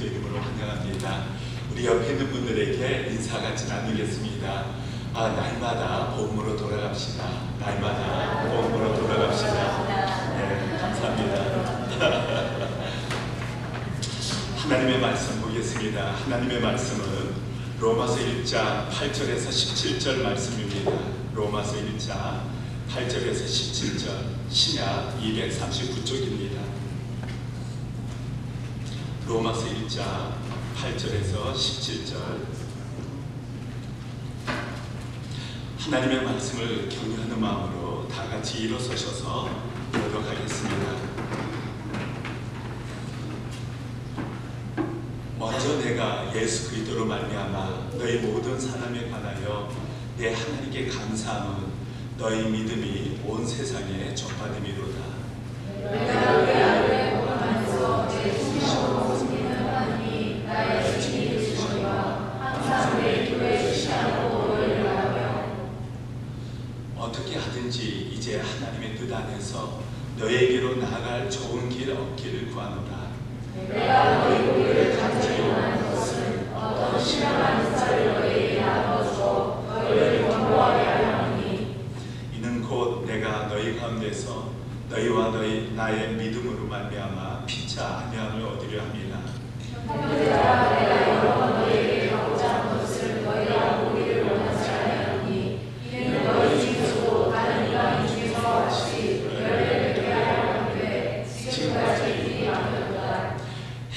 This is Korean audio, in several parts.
그리스도 이름으로 환영합니다. 우리 옆에 있는 분들에게 인사 같이 나누겠습니다. 날마다 복음으로 돌아갑시다. 날마다 복음으로 돌아갑시다. 네, 감사합니다. 하나님의 말씀 보겠습니다. 하나님의 말씀은 로마서 1장 8절에서 17절 말씀입니다. 로마서 1장 8절에서 17절, 신약 239쪽입니다. 로마서 1장 8절에서 17절. 하나님의 말씀을 경외하는 마음으로 다 같이 일어서셔서 보도록 하겠습니다. 먼저 내가 예수 그리스도로 말미암아 너희 모든 사람에 관하여 내 하나님께 감사함은 너희 믿음이 온 세상에 전파됨이로다. 내가 내 안에 복음하면서 내 숨쉬고 숨기는 하나님이 나의 주님이 되시거니와 항상 내 교회에 시하고 오를 바라며 어떻게 하든지 이제 하나님의 뜻 안에서 너에게로 나아갈 좋은 길 얻기를 구하노라. 내가 너희 보기를 간절히 원하는 것은 어떤 신령한 인사를 너희에게 나누어주어 너희를 권고하게 하려니 이는 곧 내가 너희 가운데서 너희와 나의 믿음으로 말미암아 피차 안위함을 얻으려 함이라. 내가 여러 번 너희에게 가고자 하는 것을 너희가 보기를 원하지 아니하노니 이는 너희 중에서도 다른 이방인 중에서 같이 열매를 맺게 하려 하는데 지금까지 일이 아니었다.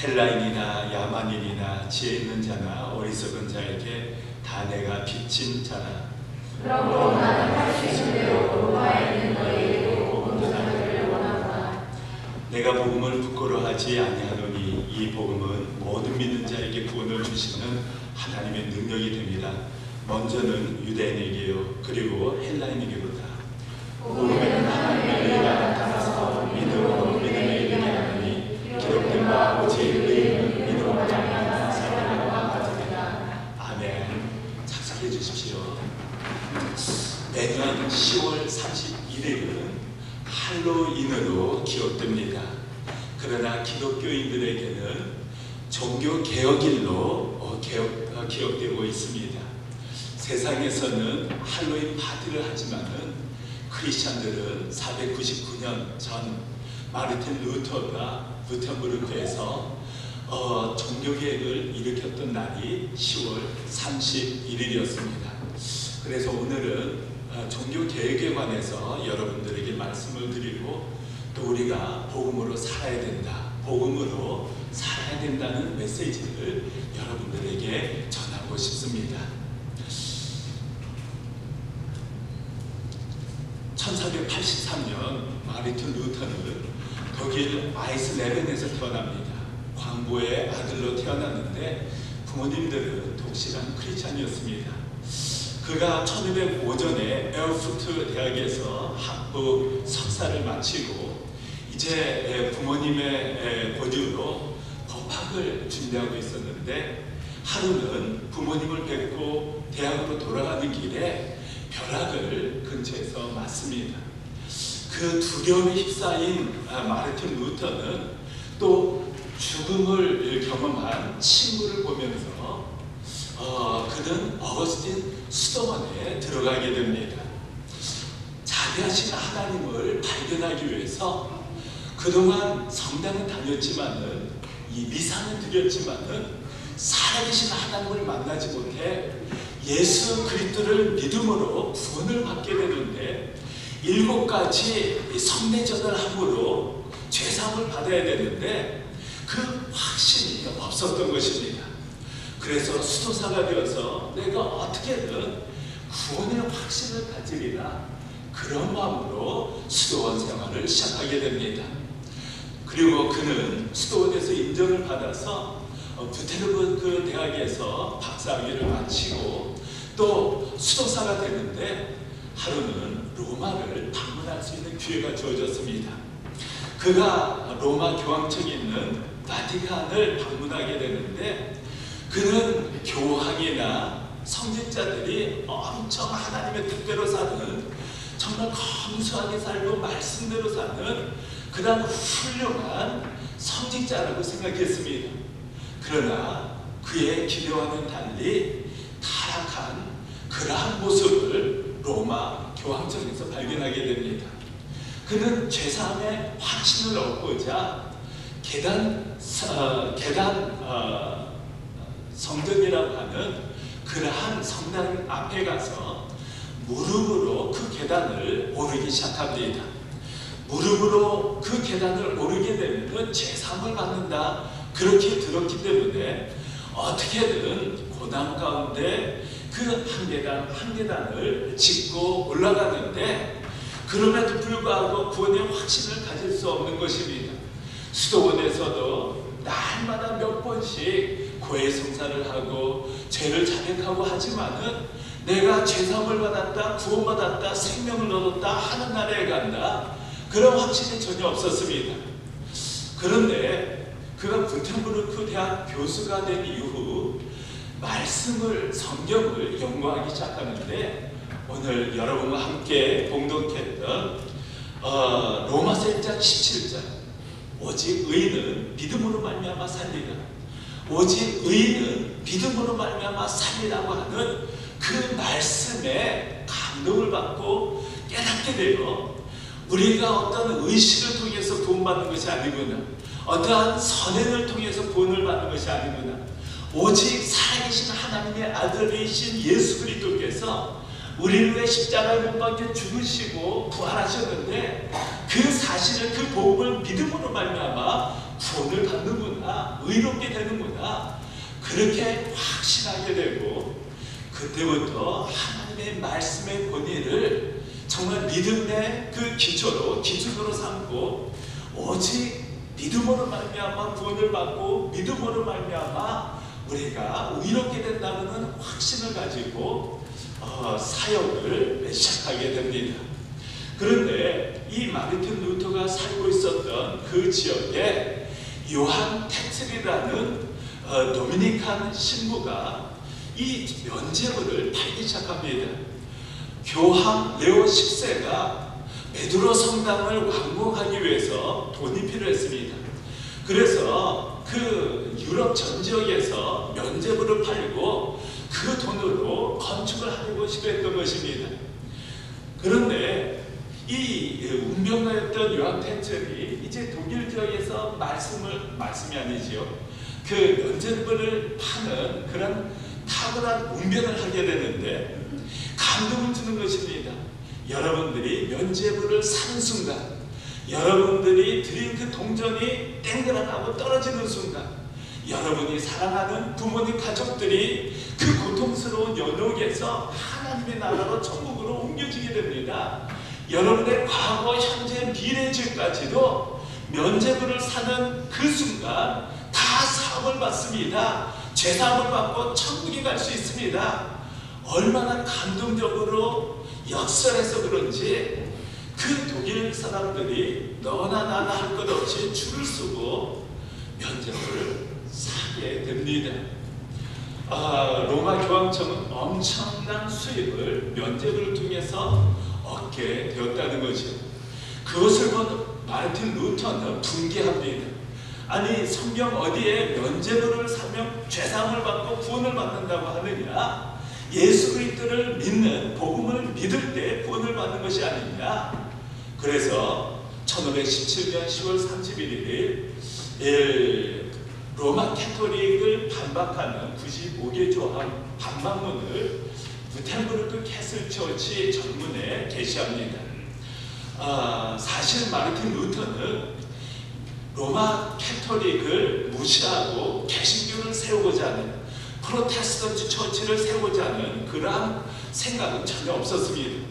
헬라인이나 야만인이나 지혜 있는 자나 어리석은 자에게 다 내가 빚진 자라. 그러므로 나는 할 수 있는 대로 로마에 있는 너희에게도 복음 전하기를 원하노라. 내가 복음을 부끄러워하지 아니하노니 이 복음은 모든 믿는 자에게 구원을 주시는 하나님의 능력이 됩니다. 먼저는 유대인에게요 그리고 헬라인에게로다. 복음에는 하나님의 의가 나타나서 믿음으로 믿음에 이르게 하느니 기록된 바 오직 의인은 믿음으로 말미암아 살아나고 하리라. 아멘. 작성해 주십시오. 매년 10월 31일은 할로윈으로 기억됩니다. 그러나 기독교인들에게는 종교개혁일로 기억되고 있습니다. 세상에서는 할로윈 파티를 하지만은 크리스찬들은 499년 전 마르틴 루터가 구텐부르크에서 종교개혁을 일으켰던 날이 10월 31일이었습니다. 그래서 오늘은 종교개혁에 관해서 여러분들에게 말씀을 드리고 또 우리가 복음으로 살아야 된다, 복음으로 살아야 된다는 메시지를 여러분들에게 전하고 싶습니다. 1483년 마르틴 루터는 독일 아이슬레벤에서 태어납니다. 광부의 아들로 태어났는데 부모님들은 독실한 크리스찬이었습니다. 그가 1505년에 에어프트 대학에서 학부 석사를 마치고 이제 부모님의 권유로 법학을 준비하고 있었는데 하루는 부모님을 뵙고 대학으로 돌아가는 길에 벼락을 근처에서 맞습니다. 그 두려움에 휩싸인 마르틴 루터는 또 죽음을 경험한 친구를 보면서 그는 어거스틴 수도원에 들어가게 됩니다. 자비하신 하나님을 발견하기 위해서 그동안 성당은 다녔지만은 이 미사는 드렸지만은 살아계신 하나님을 만나지 못해 예수 그리스도를 믿음으로 구원을 받게 되는데 7가지 성례전을 함으로 죄사함을 받아야 되는데 그 확신이 없었던 것입니다. 그래서 수도사가 되어서 내가 어떻게든 구원의 확신을 가지리라 그런 마음으로 수도원 생활을 시작하게 됩니다. 그리고 그는 수도원에서 인정을 받아서 구텐베르크 대학에서 박사학위를 마치고 또 수도사가 되는데 하루는 로마를 방문할 수 있는 기회가 주어졌습니다. 그가 로마 교황청에 있는 바티칸을 방문하게 되는데 그는 교황이나 성직자들이 엄청 하나님의 뜻대로 사는 정말 검소하게 살고 말씀대로 사는 그런 훌륭한 성직자라고 생각했습니다. 그러나 그의 기대와는 달리 타락한 그러한 모습을 로마 교황청에서 발견하게 됩니다. 그는 죄사함의 확신을 얻고자 성전이라고 하는 그러한 성당 앞에 가서 무릎으로 그 계단을 오르기 시작합니다. 무릎으로 그 계단을 오르게 되면 죄사함을 받는다, 그렇게 들었기 때문에 어떻게든 고난 가운데 그 한 계단을 짚고 올라가는데, 그럼에도 불구하고 구원의 확신을 가질 수 없는 것입니다. 수도원에서도 날마다 몇 번씩 고해성사를 하고 죄를 자백하고 하지만은 내가 죄사함을 받았다, 구원받았다, 생명을 얻었다, 하는 나라에 간다, 그런 확신이 전혀 없었습니다. 그런데 그가 부텐부르크 대학 교수가 된 이후 말씀을, 성경을 연구하기 시작하는데, 오늘 여러분과 함께 봉독했던 로마서 1장 17절, 오직 의인은 믿음으로 말미암아 살리라, 오직 의인은 믿음으로 말미암아 살리라고 하는 그 말씀에 감동을 받고 깨닫게 되어, 우리가 어떤 의식을 통해서 구원받는 것이 아니구나, 어떠한 선행을 통해서 구원을 받는 것이 아니구나, 오직 살아계신 하나님의 아들이신 예수 그리스도께서 우리를 위해 십자가에 못 박혀 죽으시고 부활하셨는데, 그 사실을, 그 복음을 믿음으로 말미암아 구원을 받는구나, 의롭게 되는구나, 그렇게 확신하게 되고, 그때부터 하나님의 말씀의 본의를 정말 믿음의 그 기준으로 삼고, 오직 믿음으로 말미암아 구원을 받고 믿음으로 말미암아 우리가 의롭게 된다는 확신을 가지고 사역을 시작하게 됩니다. 그런데 이 마르틴 루터가 살고 있었던 그 지역에 요한 테틀이라는 도미니칸 신부가 이 면죄부를 팔기 시작합니다. 교황 레오 10세가 베드로 성당을 완공하기 위해서 돈이 필요했습니다. 그래서 그 유럽 전 지역에서 면죄부를 팔고 그 돈으로 건축을 하려고 시도했던 것입니다. 그런데 이 운명가였던 요한 테틀이 이제 독일 지역에서 말씀이 아니지요, 그 면죄부를 파는 그런 탁월한 운변을 하게 되는데 감동을 주는 것입니다. 여러분들이 면죄부를 사는 순간, 여러분들이 드린 그 동전이 땡그랑하고 떨어지는 순간, 여러분이 사랑하는 부모님 가족들이 그 고통스러운 연옥에서 하나님의 나라로 천국으로 옮겨지게 됩니다. 여러분의 과거, 현재, 미래 죄까지도 면죄부를 사는 그 순간 다 사함을 받습니다. 죄사함을 받고 천국에 갈 수 있습니다. 얼마나 감동적으로 역설해서 그런지 그 독일 사람들이 너나 나나 할 것 없이 줄을 서고 면죄부를 사게 됩니다. 로마 교황청은 엄청난 수입을 면죄부를 통해서 얻게 되었다는 거죠. 그것을 본 마르틴 루터는 분개합니다. 아니, 성경 어디에 면죄부를 사면 죄사함을 받고 구원을 받는다고 하느냐? 예수 그리스도를 믿는, 복음을 믿을 때 구원을 받는 것이 아니냐? 그래서 1517년 10월 31일 로마 캐토릭을 반박하는 95개 조항 반박문을 부텐부르크 캐슬 처치 전문에 게시합니다. 사실 마르틴 루터는 로마 캐토릭을 무시하고 개신교를 세우고자 하는, 프로테스턴트 처치를 세우고자 하는 그러한 생각은 전혀 없었습니다.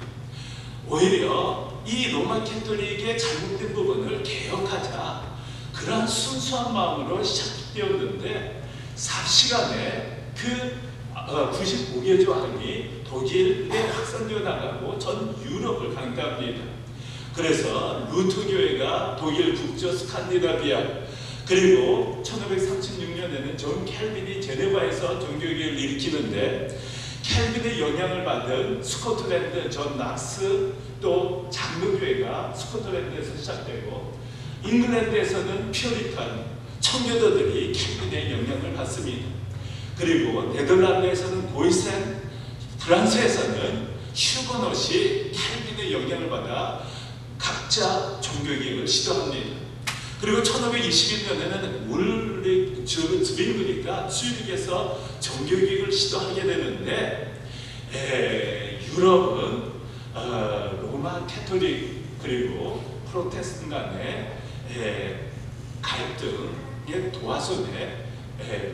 오히려 이 로마 캐토릭의 잘못된 부분을 개혁하자, 그러한 순수한 마음으로 시작되었는데, 삽시간에 그 95개 조항이 독일에 확산되어 나가고 전 유럽을 강타합니다. 그래서 루터교회가 독일 북쪽 스칸디나비아, 그리고 1536년에는 존 켈빈이 제네바에서 종교개혁을 일으키는데, 켈빈의 영향을 받은 스코틀랜드 존 낙스, 또 장로교회가 스코틀랜드에서 시작되고, 잉글랜드에서는 퓨리탄, 청교도들이 캘빈의 영향을 받습니다. 그리고 네덜란드에서는 고이센, 프랑스에서는 휴거넛이 캘빈의 영향을 받아 각자 종교개혁을 시도합니다. 그리고 1521년에는 울릭 즈빙글리가 슈리히에서 종교개혁을 시도하게 되는데, 유럽은 로마 캐톨릭 그리고 프로테스탄 간의 갈등의 도화선에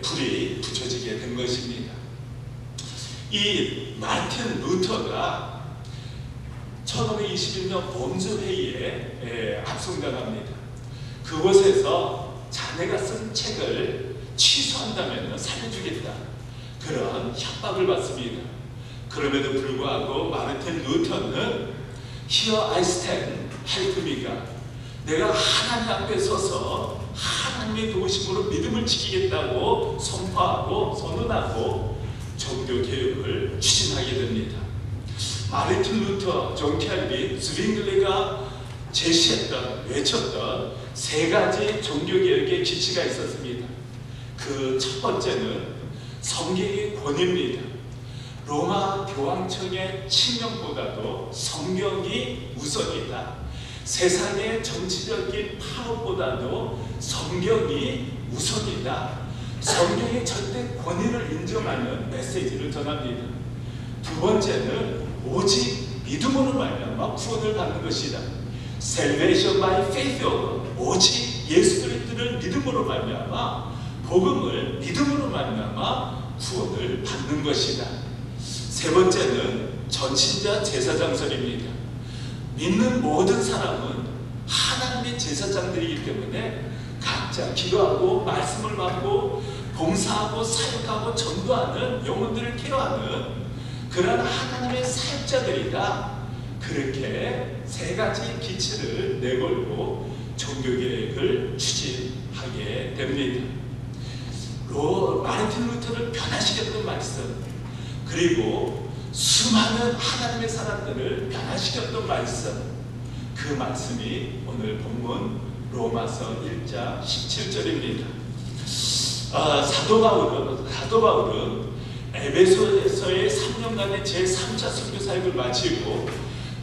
불이 붙여지게 된 것입니다. 이 마틴 루터가 1521년 봄즈 회의에 압송당합니다. 그곳에서 자네가 쓴 책을 취소한다면 살려주겠다, 그런 협박을 받습니다. 그럼에도 불구하고 마르틴 루터는 Here I stand, help me가, 내가 하나님 앞에 서서 하나님의 도우심으로 믿음을 지키겠다고 선포하고 선언하고 종교개혁을 추진하게 됩니다. 마르틴 루터, 존 캘빈, 즈빙글리가 제시했던, 외쳤던 세 가지 종교개혁의 기치가 있었습니다. 그 첫 번째는 성경의 권위입니다. 로마 교황청의 칙령보다도 성경이 우선이다. 세상의 정치적인 파업보다도 성경이 우선이다. 성경의 절대 권위를 인정하는 메시지를 전합니다. 두 번째는 오직 믿음으로 말미암아 구원을 받는 것이다. Salvation by faith alone. 오직 예수 그리스도를 믿음으로 말미암아, 복음을 믿음으로 말미암아 구원을 받는 것이다. 세 번째는 전신자 제사장설입니다. 믿는 모든 사람은 하나님의 제사장들이기 때문에 각자 기도하고 말씀을 받고 봉사하고 사역하고 전도하는, 영혼들을 케어하는 그러한 하나님의 사역자들이다. 그렇게 세 가지 기치를 내걸고 종교개혁을 추진하게 됩니다. 마르틴 루터를 변화시켰던 말씀, 그리고 수많은 하나님의 사람들을 변화시켰던 말씀, 그 말씀이 오늘 본문 로마서 1장 17절입니다. 사도 바울은 에베소에서의 3년간의 제3차 선교 사역을 마치고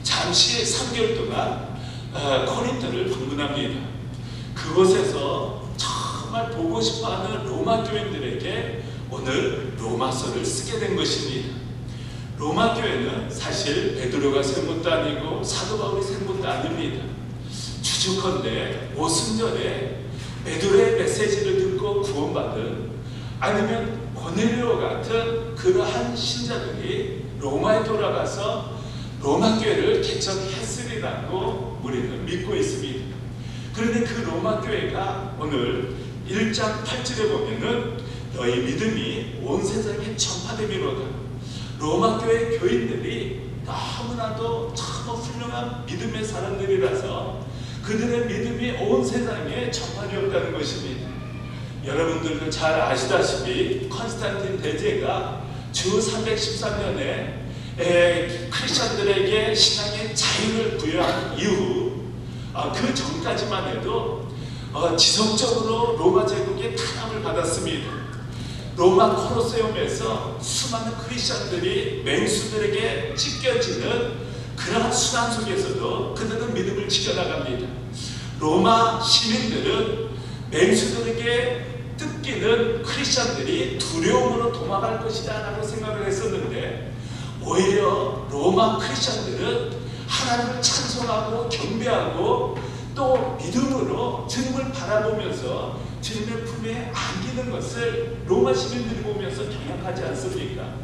잠시 3개월 동안 코린토를 방문합니다. 그곳에서 정말 보고 싶어하는 로마 교인들에게 오늘 로마서를 쓰게 된 것입니다. 로마 교회는 사실 베드로가 세운 것도 아니고 사도 바울이 세운 것도 아닙니다. 추측컨대 오순절에 베드로의 메시지를 듣고 구원받은, 아니면 고넬료 같은 그러한 신자들이 로마에 돌아가서 로마 교회를 개척했으리라고 우리는 믿고 있습니다. 그런데 그 로마 교회가 오늘 1장 8절에 보면은 너희 믿음이 온 세상에 전파되미로다. 로마 교회 교인들이 너무나도 참 훌륭한 믿음의 사람들이라서 그들의 믿음이 온 세상에 전파되었다는 것입니다. 여러분들도 잘 아시다시피 컨스탄틴 대제가 주 313년에 크리스천들에게 신앙의 자유를 부여한 이후 그 전까지만 해도 지속적으로 로마 제국의 탄압을 받았습니다. 로마 콜로세움에서 수많은 크리스천들이 맹수들에게 찢겨지는 그러한 수단 속에서도 그들은 믿음을 지켜나갑니다. 로마 시민들은 맹수들에게 뜯기는 크리스천들이 두려움으로 도망갈 것이다 라고 생각을 했었는데, 오히려 로마 크리스천들은 하나님을 찬송하고 경배하고 또 믿음으로 주님을 바라보면서 주님의 품에 안기는 것을 로마 시민들이 보면서 경악하지 않습니까?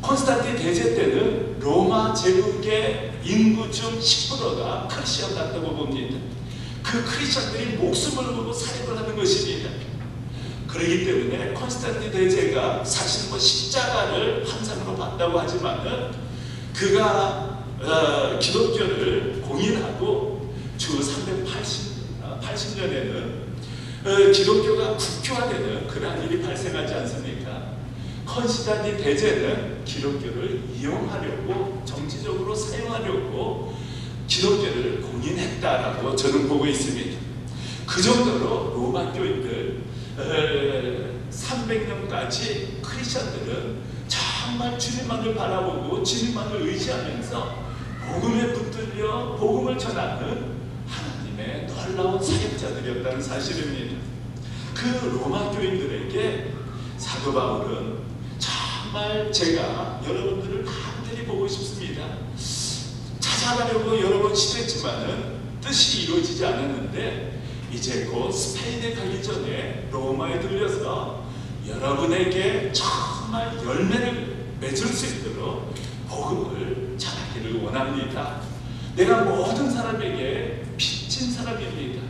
콘스탄틴 대제 때는 로마 제국의 인구 중 10%가 크리스천 같다고 봅니다. 그 크리스천들이 목숨을 걸고 사역을 하는 것입니다. 그렇기 때문에 콘스탄틴 대제가 사실 십자가를 환상으로 봤다고 하지만은 그가 기독교를 공인하고 주 380년에는 기독교가 국교화되는 그러한 일이 발생하지 않습니까? 콘스탄틴 대제는 기독교를 이용하려고, 정치적으로 사용하려고 기독교를 공인했다라고 저는 보고 있습니다. 그 정도로 로마 교인들 300년까지 크리스천들은 정말 주님만을 바라보고 주님만을 의지하면서 복음에 붙들려 복음을 전하는 하나님의 놀라운 사역자들이었다는 사실입니다. 그 로마 교인들에게 사도 바울은 정말 제가 여러분들을 간절히 보고 싶습니다. 찾아가려고 여러 번 시도했지만은 뜻이 이루어지지 않았는데 이제 곧 스페인에 가기 전에 로마에 들려서 여러분에게 정말 열매를 맺을 수 있도록 복음을 전하기를 원합니다. 내가 모든 사람에게 빚진 사람입니다.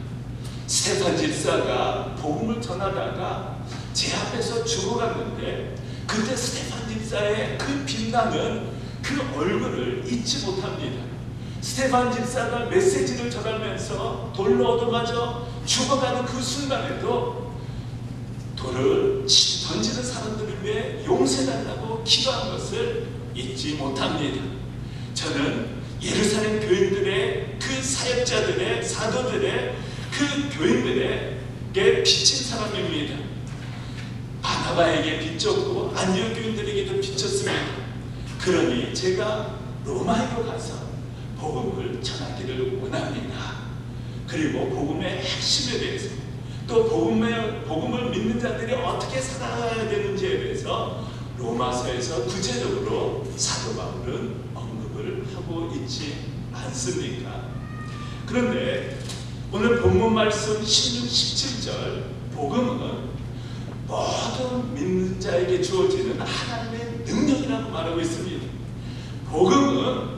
스테판 집사가 복음을 전하다가 제 앞에서 죽어갔는데 그때 스테판 집사의 그 빛나는 그 얼굴을 잊지 못합니다. 스테판 집사가 메시지를 전하면서 돌로 얻어맞아 죽어가는 그 순간에도 돌을 던지는 사람들을 위해 용서해달라고 기도한 것을 잊지 못합니다. 저는 예루살렘 교인들의 그 사역자들의 사도들의 그 교인들에게 빚진 사람입니다. 바나바에게 빚졌고 안디옥 교인들에게도 빚졌습니다. 그러니 제가 로마에로 가서 복음을 전하기를 원합니다. 그리고 복음의 핵심에 대해서 또 복음을 믿는 자들이 어떻게 살아가야 되는지에 대해서 로마서에서 구체적으로 사도 바울은 언급을 하고 있지 않습니까? 그런데 오늘 본문 말씀 16, 17절 복음은 모든 믿는 자에게 주어지는 하나님의 능력이라고 말하고 있습니다. 복음은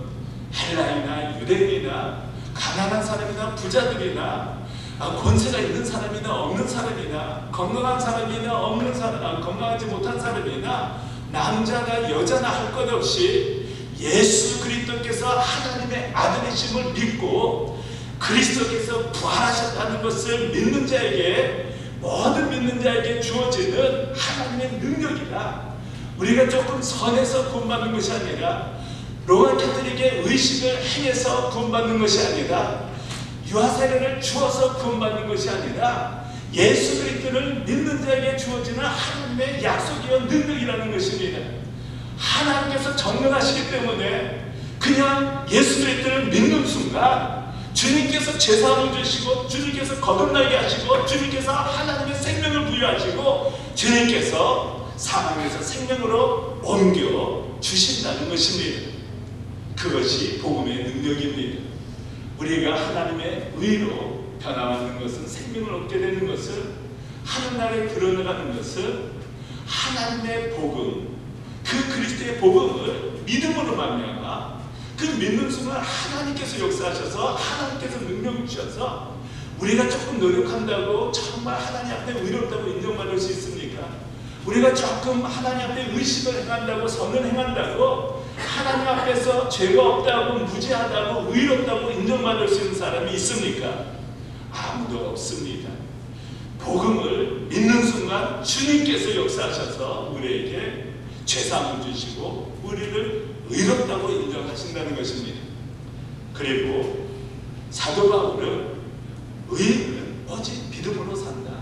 헬라인이나 유대인이나 가난한 사람이나 부자들이나 권세가 있는 사람이나 없는 사람이나 건강한 사람이나 없는 사람, 건강하지 못한 사람이나 남자나 여자나 할 것 없이 예수 그리스도께서 하나님의 아들이심을 믿고 그리스도께서 부활하셨다는 것을 믿는 자에게 모든 믿는 자에게 주어지는 하나님의 능력이다. 우리가 조금 선해서 구원받는 것이 아니라 로마 캐톨릭의 의식을 행해서 구원받는 것이 아니라 유아세례를 주어서 구원받는 것이 아니라 예수 그리스도를 믿는 자에게 주어지는 하나님의 약속이요 능력이라는 것입니다. 하나님께서 전능하시기 때문에 그냥 예수 그리스도를 믿는 순간 주님께서 제사함을 주시고 주님께서 거듭나게 하시고 주님께서 하나님의 생명을 부여하시고 주님께서 사망에서 생명으로 옮겨 주신다는 것입니다. 그것이 복음의 능력입니다. 우리가 하나님의 의로 변화하는 것은 생명을 얻게 되는 것은 하늘나라에 드러나가는 것은 하나님의 복음, 그 그리스도의 복음을 믿음으로 말미암아 그 믿는 순간 하나님께서 역사하셔서 하나님께서 능력을 주셔서 우리가 조금 노력한다고 정말 하나님 앞에 의롭다고 인정받을 수 있습니까? 우리가 조금 하나님 앞에 의식을 행한다고 선을 행한다고 하나님 앞에서 죄가 없다고 무죄하다고 의롭다고 인정받을 수 있는 사람이 있습니까? 아무도 없습니다. 복음을 믿는 순간 주님께서 역사하셔서 우리에게 죄사함을 주시고 우리를 의롭다고 인정하신다는 것입니다. 그리고 사도 바울은 의인은 오직 믿음으로 산다.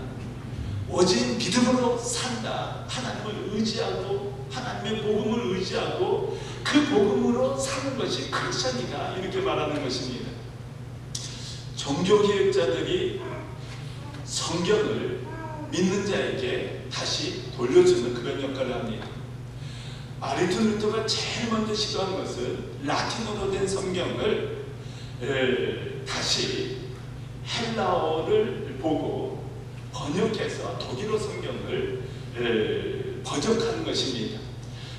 오직 믿음으로 산다. 하나님을 의지하고 하나님의 복음을 의지하고 그 복음으로 사는 것이 크리스천이다. 이렇게 말하는 것입니다. 종교개혁자들이 성경을 믿는 자에게 다시 돌려주는 그런 역할을 합니다. 마르틴 루터가 제일 먼저 시도한 것은 라틴어로 된 성경을 다시 헬라어를 보고 번역해서 독일어 성경을 번역하는 것입니다.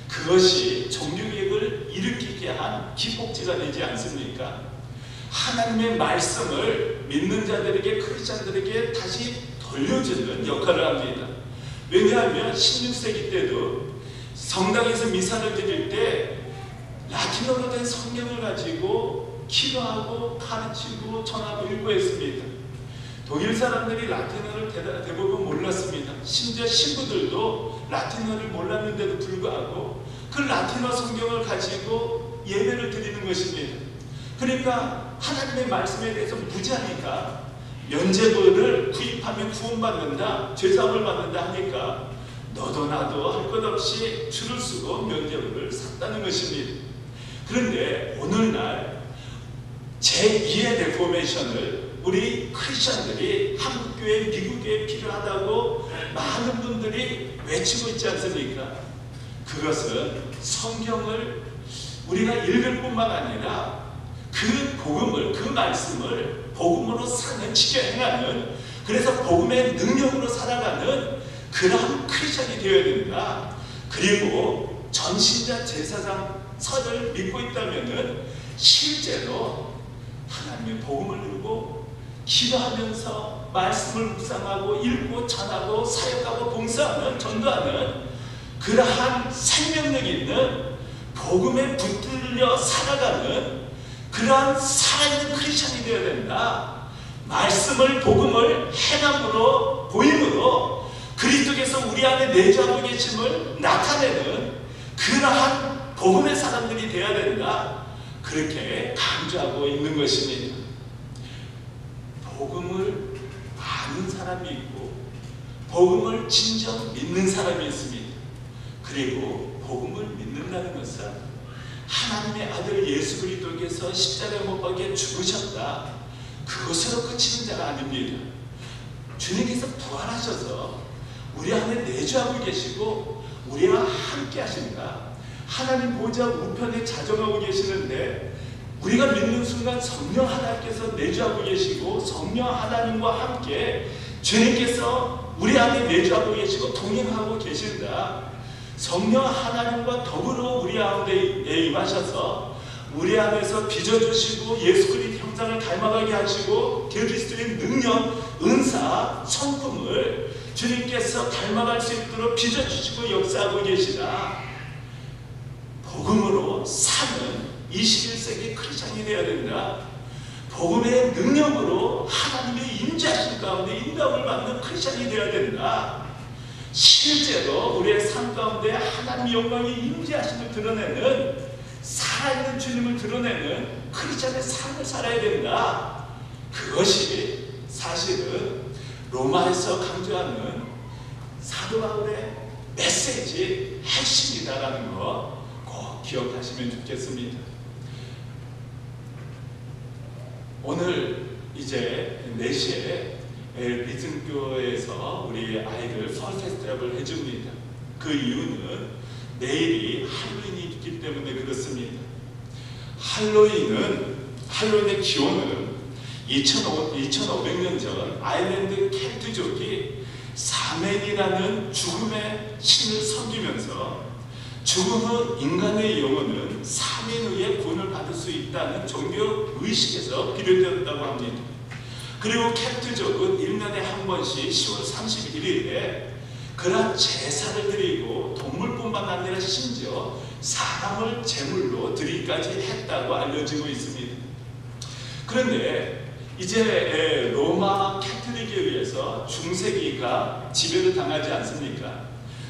그것이 종교개혁을 일으키게 한 기폭제가 되지 않습니까? 하나님의 말씀을 믿는 자들에게 크리스찬들에게 다시 돌려주는 역할을 합니다. 왜냐하면 16세기 때도 성당에서 미사를 드릴 때 라틴어로 된 성경을 가지고 기도하고 가르치고 전하고 일구했습니다. 독일 사람들이 라틴어를 대부분 몰랐습니다. 심지어 신부들도 라틴어를 몰랐는데도 불구하고 그 라틴어 성경을 가지고 예배를 드리는 것입니다. 그러니까 하나님의 말씀에 대해서 무지하니까 면죄부를 구입하면 구원받는다, 죄사함을 받는다 하니까 너도 나도 할 것 없이 줄을 서고 면죄부를 샀다는 것입니다. 그런데 오늘날 제2의 레포메이션을 우리 크리스천들이 한국교회, 미국교회에 필요하다고 많은 분들이 외치고 있지 않습니까? 그것은 성경을 우리가 읽을 뿐만 아니라 그 복음을, 그 말씀을 복음으로 사는, 지켜 행하는, 그래서 복음의 능력으로 살아가는 그러한 크리스천이 되어야 된다. 그리고 전신자 제사장 설을 믿고 있다면은 실제로 하나님의 복음을 누리고 기도하면서 말씀을 묵상하고 읽고 전하고 사역하고 봉사하는, 전도하는 그러한 생명력 있는 복음에 붙들려 살아가는 그러한 살아있는 크리스천이 되어야 된다. 말씀을, 복음을 행함으로, 보임으로 그리스도께서 우리 안에 내주하고 계심을 나타내는 그러한 복음의 사람들이 되어야 된다. 그렇게 강조하고 있는 것입니다. 복음을 아는 사람이 있고 복음을 진정 믿는 사람이 있습니다. 그리고 복음을 믿는다는 것은 하나님의 아들 예수 그리스도께서 십자가에 못 박혀 죽으셨다, 그것으로 그치는 자가 아닙니다. 주님께서 부활하셔서 우리 안에 내주하고 계시고 우리와 함께 하신다. 하나님 보좌 우편에 자정하고 계시는데 우리가 믿는 순간 성령 하나님께서 내주하고 계시고 성령 하나님과 함께 주님께서 우리 안에 내주하고 계시고 동행하고 계신다. 성령 하나님과 더불어 우리 가운데 임하셔서 우리 안에서 빚어주시고 예수 그리스도 형상을 닮아가게 하시고 그리스도의 능력, 은사, 성품을 주님께서 닮아갈 수 있도록 빚어주시고 역사하고 계시다. 복음으로 사는 21세기 크리스천이 되어야 된다. 복음의 능력으로 하나님의 임재하신 가운데 인도함을 받는 크리스천이 되어야 된다. 실제로 우리의 삶 가운데 하나님의 영광이 임재하심을 드러내는, 살아있는 주님을 드러내는 크리스천의 삶을 살아야 된다. 그것이 사실은 로마에서 강조하는 사도 바울의 메시지 핵심이다라는 거 꼭 기억하시면 좋겠습니다. 오늘 이제 4시에 리즘교회에서 우리 아이들 설 페스티벌을 해줍니다. 그 이유는 내일이 할로윈이 있기 때문에 그렇습니다. 할로윈의 기원은 2500년 전 아일랜드 켈트족이 사맨이라는 죽음의 신을 섬기면서 죽음은 인간의 영혼은 사맨의 구원을 받을 수 있다는 종교 의식에서 비롯되었다고 합니다. 그리고 켈트족은 1년에 한 번씩 10월 31일에 그러한 제사를 드리고 동물뿐만 아니라 심지어 사람을 제물로 드리기까지 했다고 알려지고 있습니다. 그런데 이제 로마 캐톨릭에 의해서 중세기가 지배를 당하지 않습니까?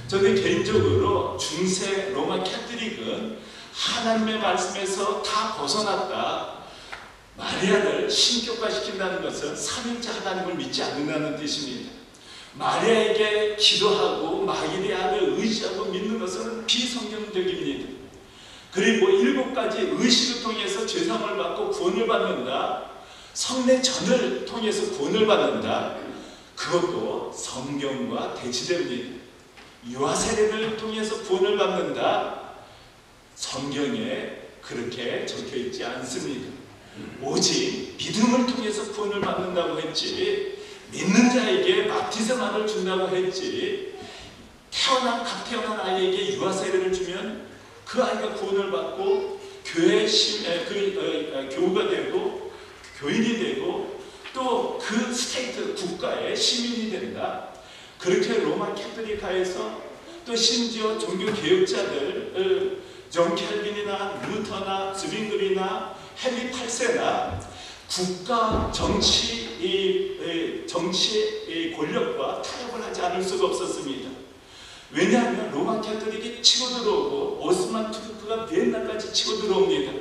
저는 개인적으로 중세 로마 캐톨릭은 하나님의 말씀에서 다 벗어났다. 마리아를 신격화시킨다는 것은 삼위일체 하나님을 믿지 않는다는 뜻입니다. 마리아에게 기도하고 마리아를 의지하고 믿는 것은 비성경적입니다. 그리고 7가지 의식을 통해서 죄사함을 받고 구원을 받는다. 성례전을 통해서 구원을 받는다. 그것도 성경과 대치됩니다. 유아세례를 통해서 구원을 받는다. 성경에 그렇게 적혀있지 않습니다. 오직 믿음을 통해서 구원을 받는다고 했지, 믿는 자에게 바티스마를 준다고 했지, 각 태어난 아이에게 유아세례를 주면 그 아이가 구원을 받고 교회 교우가 되고 교인이 되고 또 그 스테이트 국가의 시민이 된다. 그렇게 로마 캐톨릭화에서 또 심지어 종교 개혁자들 존 켈빈이나 루터나 스윙글이나 헨리 8세나 국가 정치의 권력과 타협을 하지 않을 수가 없었습니다. 왜냐하면 로마 캐톨릭이 치고 들어오고 오스만 투르크가 비엔나까지 치고 들어옵니다.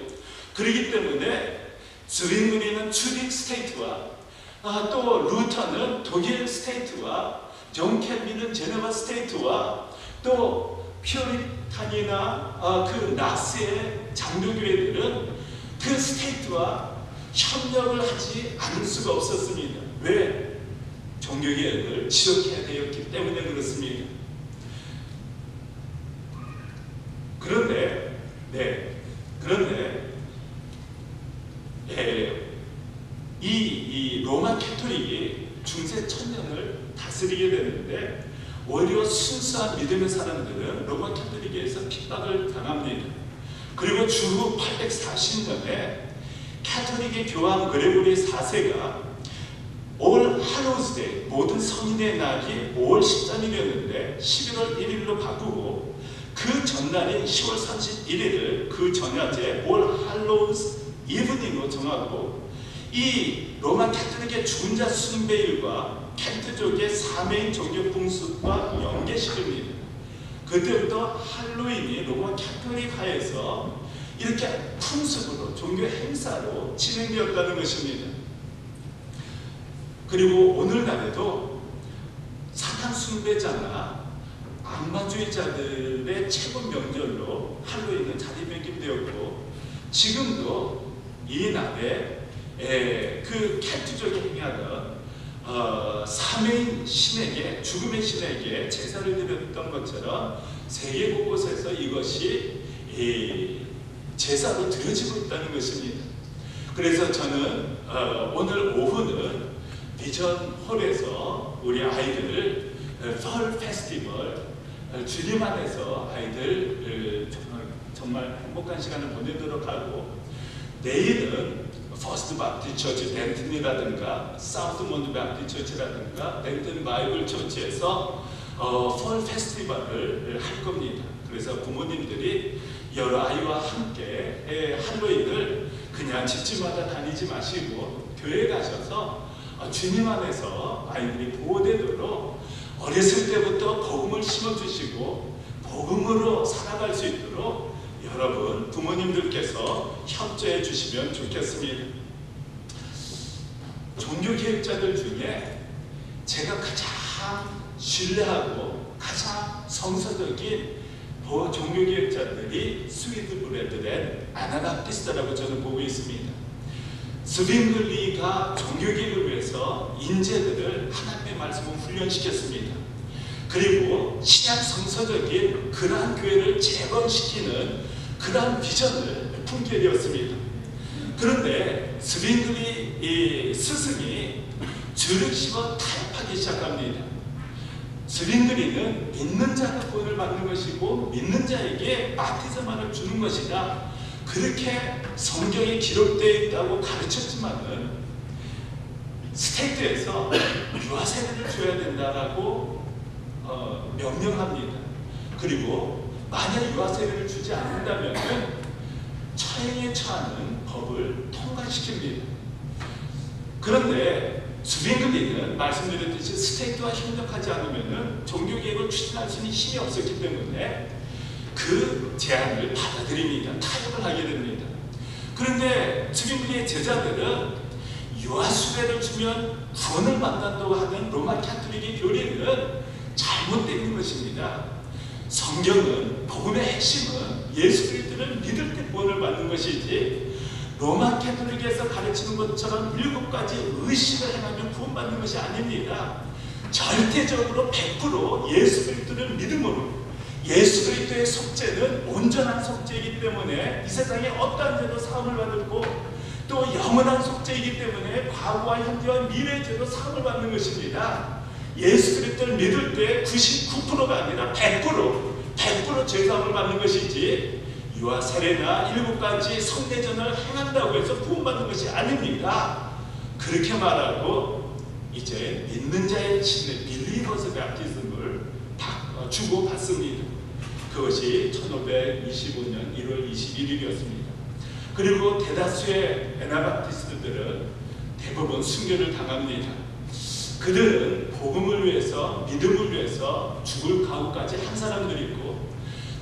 그렇기 때문에 스윙글이는 주릭 스테이트와 또 루터는 독일 스테이트와 존 켈빈은 제네바 스테이트와 또 피오리탄이나 그 나스의 장로교회들은 그 스테이트와 협력을 하지 않을 수가 없었습니다. 왜? 종교개혁을 지속해야 되었기 때문에 그렇습니다. 그런데 이 로마 캐토릭이 중세 천년을 다스리게 되는데 오히려 순수한 믿음의 사람들은 로마 캐토릭에서 핍박을 당합니다. 그리고 주후 840년에 캐토릭의 교황 그레고리 4세가 올 할로우즈 데이, 모든 성인의 날이 5월 13일이었는데 11월 1일로 바꾸고 그 전날인 10월 31일을 그 전야제 올 할로우즈 이브닝으로 정하고 이 로마 캐토릭의 죽은 자 숭배일과 켈트족의 사매인 종교 풍습과 연계시킵니다. 그때부터 할로윈이 로마 캐토릭화에서 이렇게 풍습으로 종교 행사로 진행되었다는 것입니다. 그리고 오늘날에도 사탄 숭배자나 악마주의자들의 최고 명절로 할로윈은 자리매김되었고 지금도 이 날에 그 켈트족이 행하던 사매인 신에게, 죽음의 신에게 제사를 드렸던 것처럼 세계 곳곳에서 이것이 제사로 드려지고 있다는 것입니다. 그래서 저는 오늘 오후는 비전홀에서 우리 아이들 펄 페스티벌 주님 안에서 아이들 정말 행복한 시간을 보내도록 하고, 내일은 퍼스트 바프티스트 처치 덴튼이라든가 사우스몬드 바프티스트 처치라든가 덴튼 바이블 처치에서 펄 페스티벌을 할 겁니다. 그래서 부모님들이 여러 아이와 함께 할로윈을 그냥 집집마다 다니지 마시고 교회 가셔서 주님 안에서 아이들이 보호되도록 어렸을 때부터 복음을 심어주시고 복음으로 살아갈 수 있도록 여러분 부모님들께서 협조해 주시면 좋겠습니다. 종교개혁자들 중에 제가 가장 신뢰하고 가장 성서적인 종교개혁자들이 스위드 브레드렌 아나바프티스트라고 저는 보고 있습니다. 스빙글리가 종교개혁을 위해서 인재들을 하나님의 말씀을 훈련시켰습니다. 그리고 신약 성서적인 그러한 교회를 재건시키는 그러한 비전을 품게 되었습니다. 그런데 스빙글리 스승이 줄을 씹어 타협하기 시작합니다. 스빙글리는 믿는 자가 구원을 받는 것이고 믿는 자에게 바티즘을 주는 것이다, 그렇게 성경에 기록되어 있다고 가르쳤지만은 스테이트에서 유아세례를 줘야 된다라고 명령합니다. 그리고 만약 유아세례를 주지 않는다면 처형에 처하는 법을 통과시킵니다. 그런데 스빙글리는 말씀드렸듯이 스테이트와 협력하지 않으면 종교개혁을 추진할 수 있는 힘이 없었기 때문에 그 제안을 받아들입니다. 타협을 하게 됩니다. 그런데 스빙글리의 제자들은 유아수배를 주면 구원을 받는다고 하는 로마 캐토릭의 교리는 잘못되어 있는 것입니다. 성경은, 복음의 핵심은 예수 그리스도를 믿을 때 구원을 받는 것이지 로마 캐토릭에서 가르치는 것처럼 7가지 의식을 행하면 구원받는 것이 아닙니다. 절대적으로 100% 예수 그리스도를 믿음으로, 예수 그리스도의 속죄는 온전한 속죄이기 때문에 이 세상에 어떠한 죄도 사함을 받고 또 영원한 속죄이기 때문에 과거와 현재와 미래의 죄도 사함을 받는 것입니다. 예수 그리스도를 믿을 때 99%가 아니라 100% 죄사함을 받는 것이지 유아 세례나 7가지 성례전을 행한다고 해서 구원받는 것이 아닙니다. 그렇게 말하고 이제 믿는 자의 신의 빌리버스 바프티즘을 주고 받습니다. 그것이 1525년 1월 21일이었습니다. 그리고 대다수의 아나바프티스트들은 대부분 순교를 당합니다. 그들은 복음을 위해서, 믿음을 위해서 죽을 각오까지 한 사람들이고,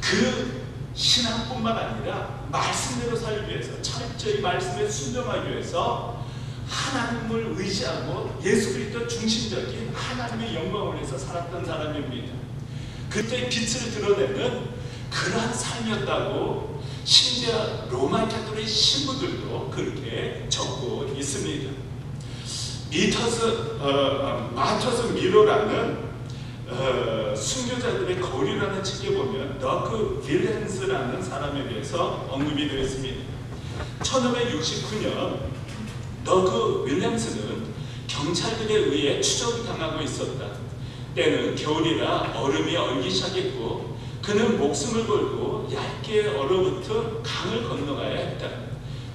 그 신앙뿐만 아니라 말씀대로 살기 위해서, 철저히 말씀에 순종하기 위해서 하나님을 의지하고 예수 그리스도 중심적인 하나님의 영광을 위해서 살았던 사람입니다. 그때 빛을 드러내는 그러한 삶이었다고 심지어 로마 가톨릭 신부들도 그렇게 적고 있습니다. 마터스 미로라는 순교자들의 거리라는 책에 보면 더크 윌렌스라는 사람에 대해서 언급이 되어 있습니다. 1569년 더크 윌렌스는 경찰들에 의해 추적당하고 있었다. 때는 겨울이라 얼음이 얼기 시작했고 그는 목숨을 걸고 얇게 얼어붙은 강을 건너가야 했다.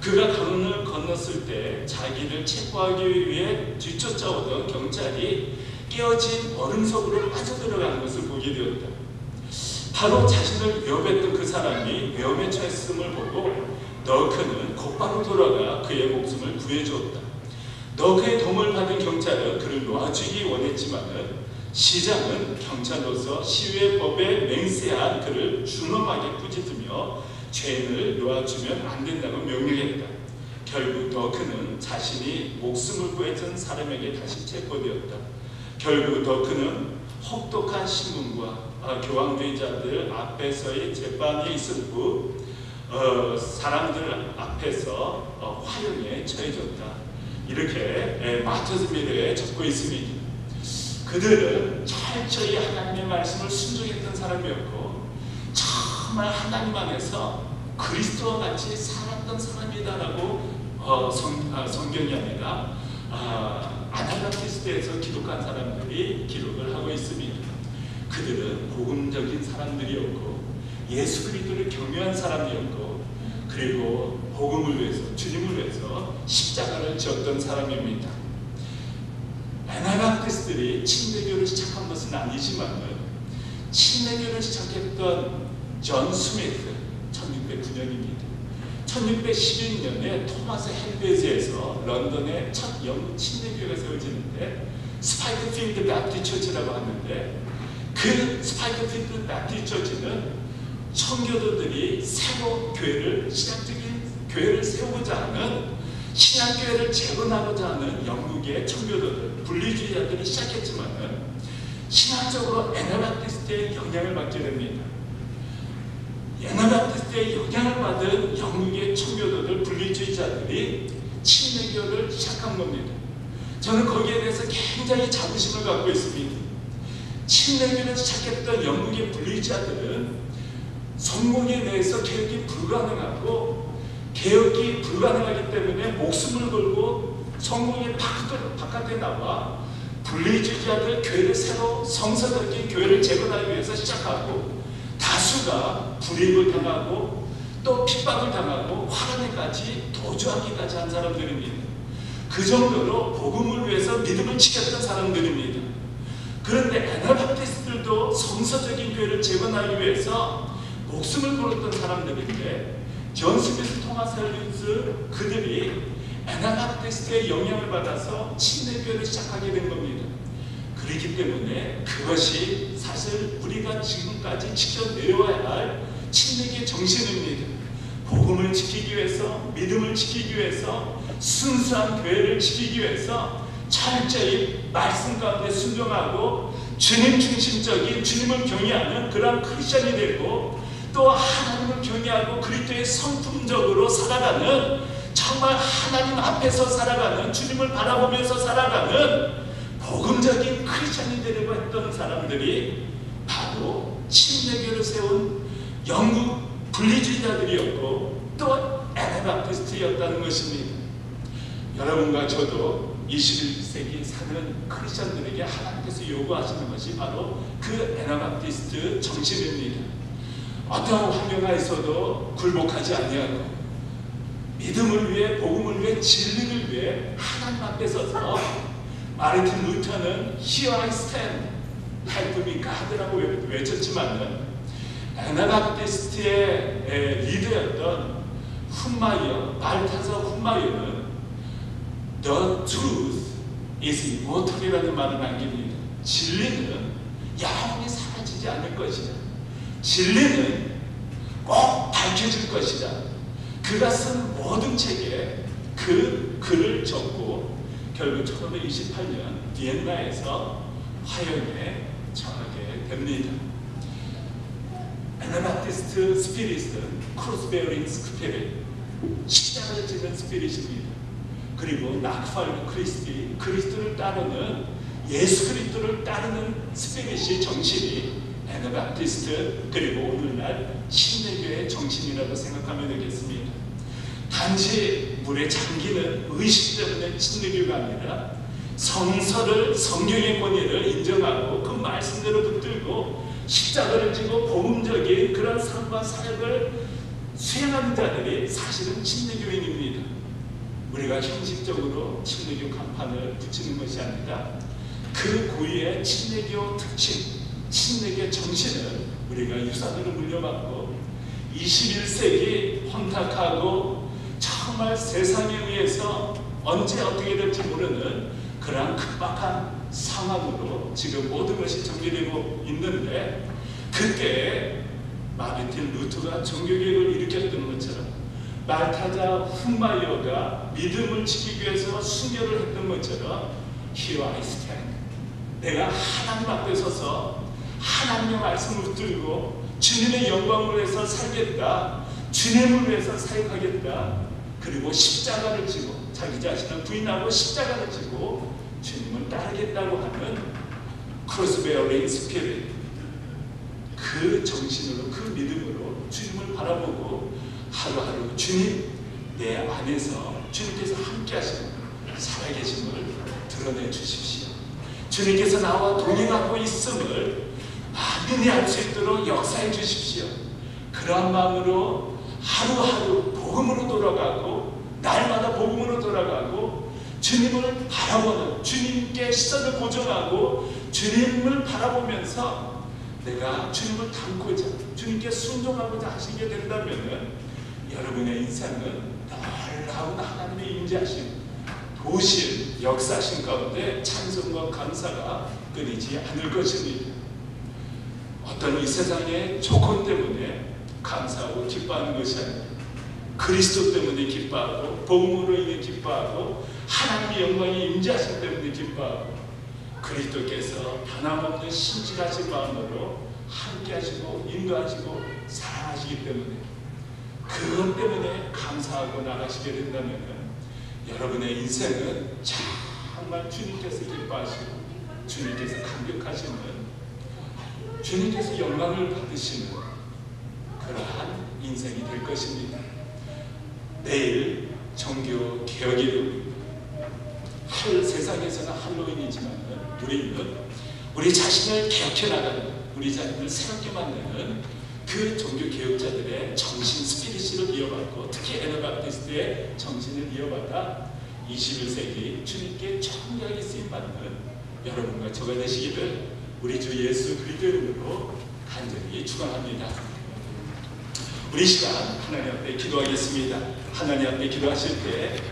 그가 강을 건넜을 때 자기를 체포하기 위해 뒤쫓아오던 경찰이 깨어진 얼음 속으로 빠져들어가는 것을 보게 되었다. 바로 자신을 위협했던 그 사람이 위험에 처했음을 보고 더크는 곧바로 돌아가 그의 목숨을 구해주었다. 더크의 도움을 받은 경찰은 그를 놔주기 원했지만 시장은 경찰로서 시위법에 맹세한 그를 준엄하게 꾸짖으며 죄인을 놓아주면 안 된다고 명령했다. 결국 더크는 자신이 목숨을 구해준 사람에게 다시 체포되었다. 결국 더크는 혹독한 신문과 교황주의자들 앞에서의 재판이 있은 후 사람들 앞에서 화형에 처해졌다. 이렇게 마터스 미러에 적고 있습니다. 그들은 철저히 하나님의 말씀을 순종했던 사람이었고 정말 하나님 안에서 그리스도와 같이 살았던 사람이다라고 성경이 아니라 아나바티스트에서 기록한 사람들이 기록을 하고 있습니다. 그들은 복음적인 사람들이었고 예수 그리스도를 경외한 사람이었고 그리고 복음을 위해서 주님을 위해서 십자가를 지었던 사람입니다. 아나바티스트들이 침례교를 시작한 것은 아니지만 침례교를 시작했던 존 스미트 1609년입니다. 1611년에 토마스 헬베즈에서 런던의 첫 영국 침례교회가 세워지는데 스파이크필드 바프티스트 처치라고 하는데 그 스파이크필드 바프티스트 처치는 청교도들이 새로 시작적인 교회를 세우고자 하는 신앙교회를 재건하고자 하는 영국의 청교도들 분리주의자들이 시작했지만 신학적으로 애나바티스트의 영향을 받게 됩니다. 애나바티스트의 영향을 받은 영국의 청교도들 분리주의자들이 침례교를 시작한 겁니다. 저는 거기에 대해서 굉장히 자부심을 갖고 있습니다. 침례교를 시작했던 영국의 분리주의자들은 성공에 대해서 개혁이 불가능하기 때문에 목숨을 걸고 성공의 바깥에 나와 분리주의자들 교회를 새로 성서적인 교회를 재건하기 위해서 시작하고 다수가 불이익을 당하고 또 핍박을 당하고 화란에까지 도주하기까지 한 사람들입니다. 그 정도로 복음을 위해서 믿음을 지켰던 사람들입니다. 그런데 애나바티스트들도 성서적인 교회를 재건하기 위해서 목숨을 걸었던 사람들인데 존 스미스, 토마스 헬베즈 그들이 애나바티스트의 영향을 받아서 침례교회를 시작하게 된 겁니다. 그렇기 때문에 그것이 사실 우리가 지금까지 지켜내려야 할 침례교의 정신입니다. 복음을 지키기 위해서, 믿음을 지키기 위해서, 순수한 교회를 지키기 위해서 철저히 말씀 가운데 순종하고 주님 중심적인 주님을 경외하는 그런 크리스천이 되고 또 하나님을 경외하고 그리스도의 성품적으로 살아가는 정말 하나님 앞에서 살아가는 주님을 바라보면서 살아가는 복음적인 크리스천이 되려고 했던 사람들이 바로 침례교를 세운 영국 분리주의자들이었고 또 애나바티스트였다는 것입니다. 여러분과 저도 21세기 사는 크리스천들에게 하나님께서 요구하시는 것이 바로 그 애나바티스트 정신입니다. 어떠한 환경 하에서도 굴복하지 아니하고 믿음을 위해 복음을 위해 진리를 위해 하나님 앞에 서서 마르틴 루터는 Here I stand, help me God라고 외쳤지만 애나바티스트의 리더였던 발타서 훈마이어는 The truth is immortal이라는 말을 남깁니다. 진리는 영원히 사라지지 않을 것이다. 진리는 꼭 밝혀질 것이다. 그가 쓴 모든 책에 그 글을 적고 결국 1528년 비엔나에서 화형에 처하게 됩니다. 애나바티스트 스피릿은 크로스베어링 스피릿, 십자가를 지는 스피릿입니다. 그리고 나크팔 크리스티, 그리스도를 따르는, 예수 그리스도를 따르는 스피릿이 정신이 애나바티스트, 그리고 오늘날 신내교의 정신이라고 생각하면 되겠습니다. 단지 물에 잠기는 의식 때문에 신내교가 아니라 성서를, 성경의 권위를 인정하고 그 말씀대로 붙들고 십자가를 지고 복음적인 그런 삶과 사역을 수행하는 자들이 사실은 신내교인입니다. 우리가 형식적으로 신내교 간판을 붙이는 것이 아니라 그 고유의 신내교 특징, 신내교 정신을 우리가 유산으로 물려받고 21세기 혼탁하고 정말 세상에 의해서 언제 어떻게 될지 모르는 그러한 급박한 상황으로 지금 모든 것이 전개되고 있는데, 그때 마르틴 루터가 종교개혁을 일으켰던 것처럼 말타자 훔마이어가 믿음을 지키기 위해서 순교를 했던 것처럼 Here I stand, 내가 하나님 앞에 서서 하나님의 말씀을 붙들고 주님의 영광을 위해서 살겠다, 주님을 위해서 사역하겠다, 그리고 십자가를 지고 자기 자신을 부인하고 십자가를 지고 주님을 따르겠다고 하는 크로스베어링 스피릿, 그 정신으로, 그 믿음으로 주님을 바라보고 하루하루 주님 내 안에서 주님께서 함께 하시는 살아계심을 드러내 주십시오. 주님께서 나와 동행하고 있음을 만민이 알 수 있도록 역사해 주십시오. 그러한 마음으로 하루하루 복음으로 돌아가고 날마다 복음으로 돌아가고 주님을 바라보는, 주님께 시선을 고정하고 주님을 바라보면서 내가 주님을 닮고자, 주님께 순종하고자 하시게 된다면 여러분의 인생은 놀라운 하나님의 임재하심, 도심, 역사심 가운데 찬송과 감사가 끊이지 않을 것입니다. 어떤 이 세상의 조건 때문에 감사하고 기뻐하는 것이 아니라 그리스도 때문에 기뻐하고 복음으로 인해 기뻐하고 하나님의 영광이 임재하심 때문에 기뻐하고 그리스도께서 변함없는 신실하신 마음으로 함께 하시고 인도하시고 사랑하시기 때문에 그것 때문에 감사하고 나가시게 된다면 여러분의 인생은 정말 주님께서 기뻐하시고 주님께서 감격하시는, 주님께서 영광을 받으시는 그러한 인생이 될 것입니다. 내일 종교 개혁일입니다. 세상에서는 할로윈이지만 우리는 우리 자신을 개혁해 나가는, 우리 자신을 새롭게 만드는 그 종교 개혁자들의 정신 스피릿을 이어받고 특히 애나바티스트의 정신을 이어받아 21세기 주님께 청량히 쓰임받는 여러분과 저가 되시기를 우리 주 예수 그리스도의 이름으로 간절히 축원합니다. 우리 시간 하나님 앞에 기도하겠습니다. 하나님 앞에 기도하실 때